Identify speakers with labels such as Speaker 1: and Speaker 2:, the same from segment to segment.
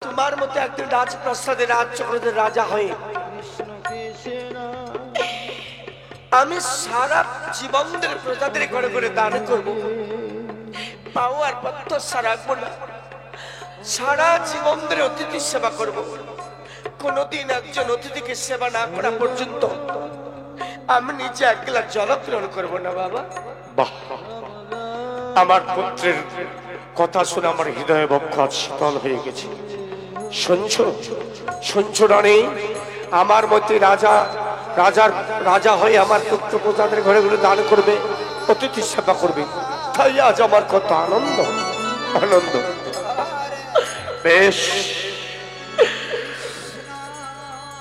Speaker 1: তোমার মতো একদিন রাজপ্রাসাদে রাজচক্রের রাজা হয়ে আমি সারা জীবন ধরে প্রজাদের ঘরে ঘরে দান করব, পাওয়ার পথ সারা সারা জীবন ধরে অতিথি সেবা করব। কোনদিন একজন অতিথিকে সেবা না করা পর্যন্ত আমি নিজে এক গ্লাস জল গ্রহণ করবো না। বাবা,
Speaker 2: বাহ, আমার পুত্রের কথা শুনে আমার হৃদয় বক্ষ শীতল হয়ে গেছে। শুনছো রানী, আমার মতে রাজা হয়ে আমার পুত্র প্রজাদের ঘরে ঘরে দান করবে, অতিথি সেবা করবে, তাই আজ আমার কত আনন্দ। বেশ,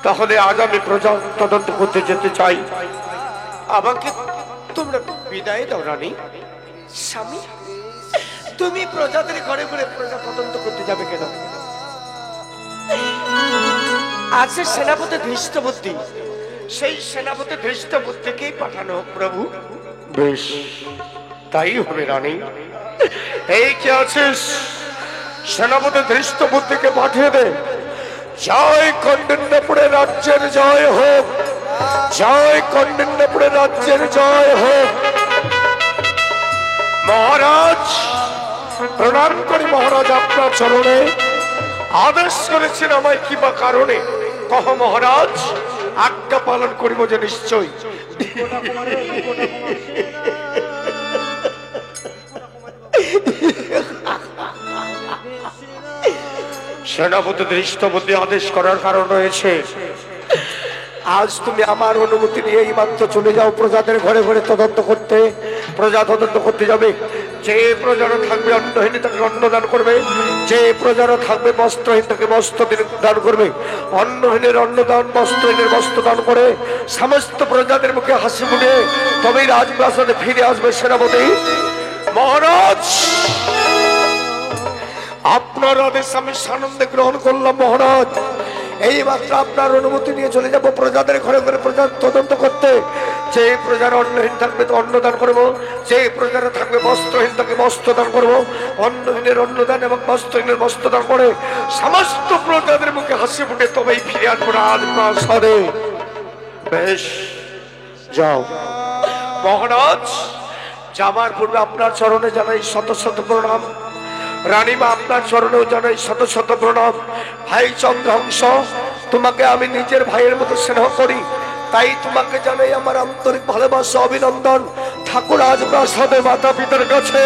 Speaker 2: তাহলে আজ আমি প্রজা তদন্ত করতে যেতে চাই।
Speaker 1: আমাকে তোমরা বিদায় দাও রানী। স্বামী, তুমি প্রজাদের ঘরে ঘরে প্রজা তদন্ত করতে যাবে কেন? আছে সেনাপতি ধৃষ্টবুদ্ধি, সেই সেনাপতি ধৃষ্টবুদ্ধিকেই পাঠানো হোক প্রভু।
Speaker 2: বেশ, তাই হবে রানী। এই কি আছিস, সেনাপতি ধৃষ্টবুদ্ধিকে পাঠিয়ে দে। জয় কৌন্ডিন্যপুরে রাজ্যের জয় হোক, জয় কৌন্ডিন্যপুরে রাজ্যের জয় হোক। মহারাজ প্রণাম করি। মহারাজ আপনার চরণে আদেশ করেছেন আমায় কি বা কারণে? কহ মহারাজ, আজ্ঞা পালন করিব যে নিশ্চয়। সেনাপতি ধৃষ্টবুদ্ধি আদেশ করার কারণ রয়েছে। আজ তুমি আমার অনুমতি নিয়ে এই মাত্র চলে যাও প্রজাদের ঘরে ঘরে তদন্ত করতে। প্রজা তদন্ত করতে যাবে। যে প্রজারা থাকবে অন্নহীন তাকে অন্ন দান করবে, যে প্রজারা থাকবে বস্ত্রহীন তাকে বস্ত্র দান করবে। অন্নহীনের অন্নদান, বস্ত্রহীনের বস্ত্র দান করে সমস্ত প্রজাদের মুখে হাসি ফুটে তবেই রাজপ্রাসাদে ফিরে আসবে সেনাপতি। মহারাজ, আপনার আদেশ আমি সানন্দে গ্রহণ করলাম। মহারাজ, এই মাত্র আপনার অনুমতি নিয়ে চলে যাব প্রজাদের ঘরে ঘরে প্রজা তদন্ত করতে। যে প্রজার অন্নহীন থাকবে তো অন্নদান করবো, যে প্রজারা থাকবে বস্ত্রহীন তাকে বস্ত্র দান করবো। অন্নহীনের অন্নদান এবং বস্ত্রহীনের বস্ত্র দান করে সমস্ত প্রজাদের মুখে হাসি ফুটে তবেই ফিরে আসবো রাজপ্রাসাদে। বেশ, যাও। মহারাজ, যাবার পূর্বে আপনার চরণে জানাই শত শত প্রণাম। রানীমা, আপনার চরণেও জানাই শত শত প্রণাম। ভাই চন্দ্রহংস, তোমাকে আমি নিজের ভাইয়ের মতো স্নেহ করি, তাই তোমাকে জানাই আমার আন্তরিক ভালোবাসা, অভিনন্দন। ঠাকুর রাজপ্রাসাদে মাতা পিতার কাছে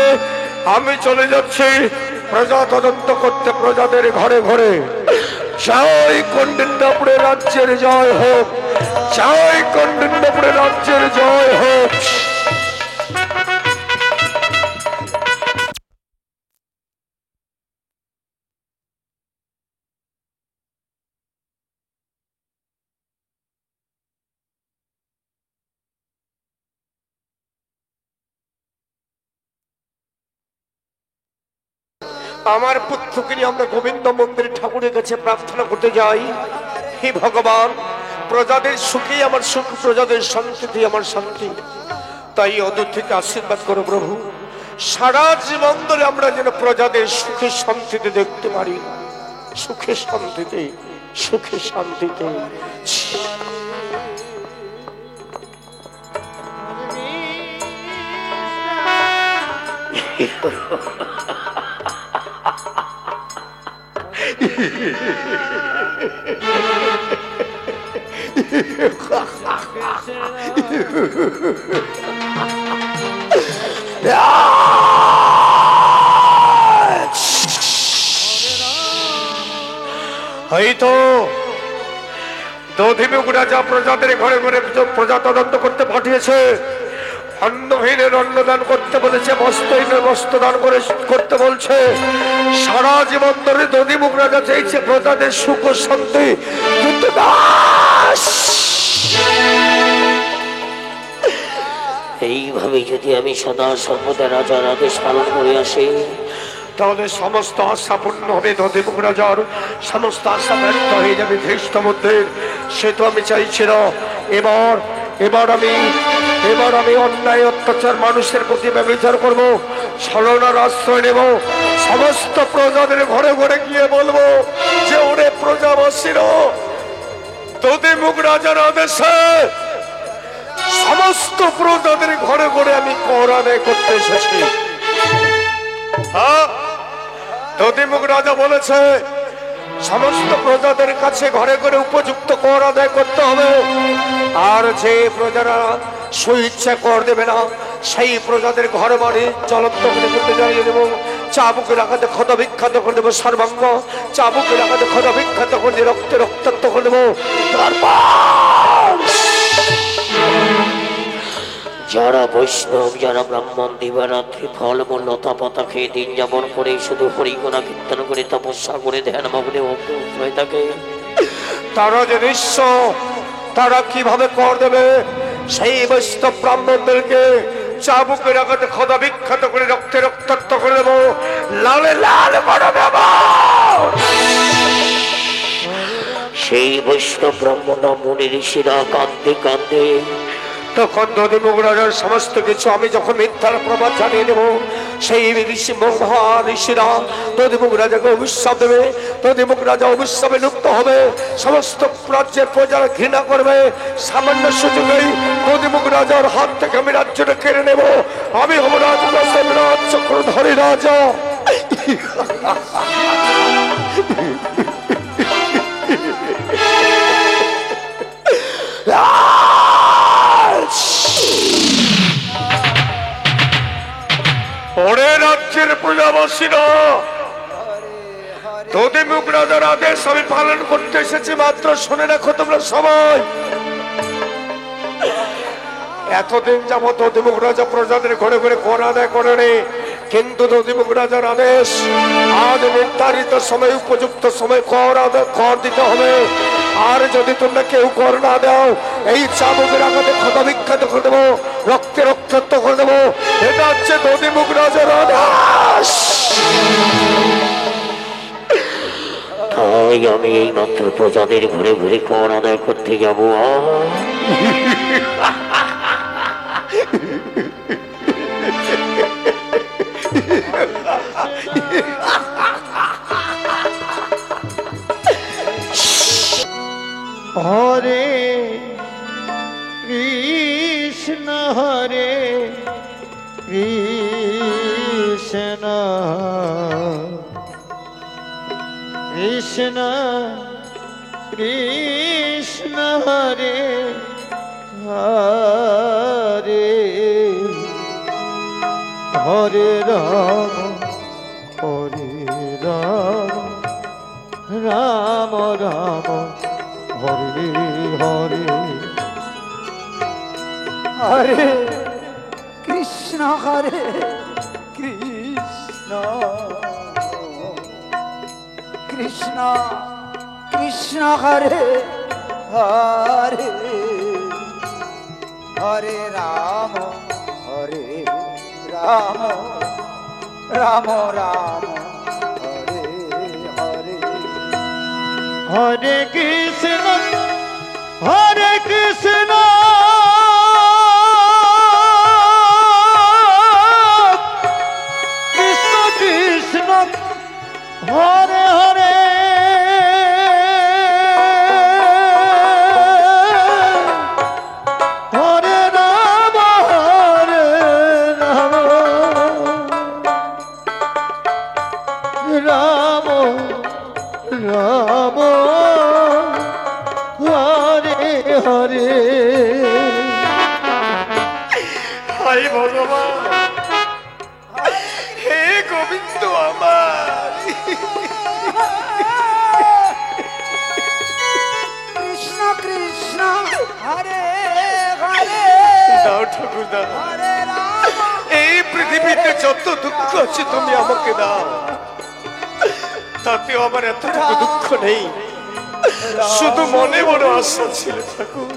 Speaker 2: আমি চলে যাচ্ছি প্রজা তদন্ত করতে প্রজাদের ঘরে ঘরে। জয় কৌন্ডিন্যপুরে রাজ্যের জয় হোক, জয় কৌন্ডিন্যপুরে রাজ্যের জয় হোক। আমার পুত্রকে নিয়ে আমরা গোবিন্দ মন্দির ঠাকুরের কাছে প্রার্থনা করতে যাই। হে ভগবান, প্রজাদের সুখে আমার সুখ, প্রজাদের শান্তিতে আমার শান্তি, তাই অদূর থেকে আশীর্বাদ করো প্রভু। সারা জীবন ধরে আমরা যেন প্রজাদের সুখে শান্তিতে দেখতে পারি, সুখে শান্তিতে, সুখে শান্তিতে। হয়তো দধিমুখ রাজা প্রজাদের ঘরে ঘরে প্রজা তদন্ত করতে পাঠিয়েছে। অন্নহীনের অন্নদান করতে বলেছে, বস্ত্রহীনের বস্ত্র দান করতে বলছে। সারা জীবন ধরে দধিমুখ রাজা চাইছে প্রজাদের সুখ ও শান্তি।
Speaker 3: এইভাবে যদি আমি সদা সর্বদা রাজার আদেশ পালন করে আসি,
Speaker 2: তাহলে সমস্ত আশা পূর্ণ হবে। দধিমুখ রাজার সমস্ত আশা ব্যর্থ হয়ে যাবে ধৃষ্টবুদ্ধির। সে তো আমি চাইছি না। এবার আমি অন্যায় অত্যাচার মানুষের প্রতি ব্যবচার করবো, ছলনার আশ্রয় নেব। সমস্ত প্রজাদের ঘরে ঘরে গিয়ে বলবো যে ওরে প্রজাবাসীর দধিমুখ রাজার আদেশে সমস্ত প্রজাদের ঘরে ঘরে আমি কর আদায় করতে এসেছি। হ্যাঁ, দধিমুখ রাজা বলেছে সমস্ত প্রজাদের কাছে ঘরে ঘরে উপযুক্ত কর আদায় করতে হবে, আর যে প্রজারা সুইচ্ছা কর দেবে না সেই প্রজাদের ঘরে বাড়ি জ্বলন্ত করে করতে জানিয়ে দেবো। চাবুকের আঘাতে ক্ষত বিখ্যাত করে দেবো সর্বাঙ্গ, চাবুকের আঘাতে ক্ষত বিখ্যাত করে দিয়ে রক্তে রক্তাক্ত করে দেবো।
Speaker 3: যারা বৈষ্ণব, যারা ব্রাহ্মণ দিবারাত্রি ফলমূল লতা পাতা খেয়ে দিন যাপন করে শুধু হরিগুণা কীর্তন করে তপস্যা করে ধ্যান মগ্নে হয়ে থাকে,
Speaker 2: তারা যে নিঃস্ব, তারা কিভাবে কর দেবে? সেই বৈষ্ণব ব্রাহ্মণদেরকে চাবুকের আঘাতে ক্ষত বিখ্যাত করে রক্তে রক্তাক্ত করে দেবো, লালে লাল করে দেব।
Speaker 3: সেই বৈষ্ণব ব্রাহ্মণ মুনি ঋষিরা কান্দে কান্দে
Speaker 2: তখন দধিমুখ রাজার সমস্ত কিছু আমি যখন মিথ্যার প্রমাণ জানিয়ে দেবো, সেই ঋষি মহান ঋষিরা দধিমুখ রাজাকে অভিশাপ দেবে। দধিমুখ রাজা অভিশাপে লিপ্ত হবে, সমস্ত রাজ্যের প্রজারা ঘৃণা করবে। সামান্য সুযোগেই দধিমুখ রাজার হাত থেকে আমি রাজ্যটা কেড়ে নেব। আমি হব রাজ চক্রধারী রাজা। ওরে রাজ্যের প্রজাবাসীরা, দধিমুখ রাজার আদেশ আমি পালন করতে এসেছি, মাত্র শুনে রাখো তোমরা সবাই। এতদিন যাবত দধিমুখ রাজা প্রজাদের ঘরে ঘরে কর আদায় করেনি, কিন্তু দধিমুখ রাজার আদেশ আজ নির্ধারিত সময় উপযুক্ত সময় কর দিতে হবে। আর যদি তোমরা কেউ কর না দাও, এই চাবুকের আঘাতে ক্ষত বিখ্যাত করে দেবো, রক্তে রক্তাক্ত করে দেবো। এটা হচ্ছে দধিমুখ রাজার আদেশ।
Speaker 3: তাই আমি এই মাত্র প্রজাদের ঘরে ঘরে কর আদায় করতে যাব।
Speaker 4: হরে কৃষ্ণ হরে কৃষ্ণ কৃষ্ণ কৃষ্ণ হরে হরে হরে রাম হরে রাম রাম রাম হরে হরে হরে কৃষ্ণ হরে কৃষ্ণ কৃষ্ণ কৃষ্ণ হরে হরে হরে রাম হরে রাম রাম রাম হরে হরে হরে কৃষ্ণ হরে কৃষ্ণ কৃষ্ণ কৃষ্ণ হরে হরে হরে রাম রাম রাম হরে হরে।
Speaker 2: হাই ভগবান, হে গোবিন্দ আমার,
Speaker 4: কৃষ্ণ কৃষ্ণ হরে হরে
Speaker 2: দাও ঠাকুর দাও,
Speaker 4: হরে রাম
Speaker 2: এই পৃথিবীতে যত দুঃখ আছে তুমি আমাকে দাও, তাতেও আমার এতটুকু দুঃখ নেই, শুধু মনে বড় আশা ছিল ঠাকুর।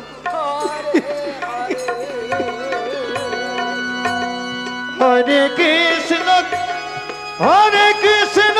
Speaker 4: হরে কৃষ্ণ হরে কৃষ্ণ